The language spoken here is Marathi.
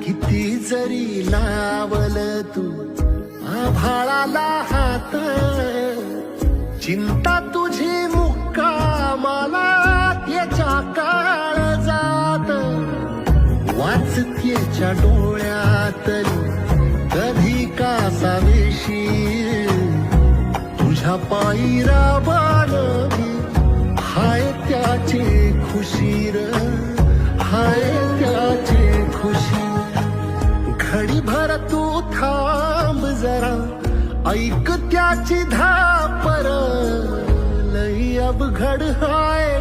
किती जरी लावल तू आभाळाला हात, चिंता तुझी मुक्कामाला त्याच्या काळजात. वाचतेच्या डोळ्यातली कधी कासावेशी, तुझ्या पायी राबानवी हाय त्याचे खुशीर, हाय त्याचे खुशी. घडीभर तू थांब जरा, ऐक त्याची धापर, लई अवघड हाय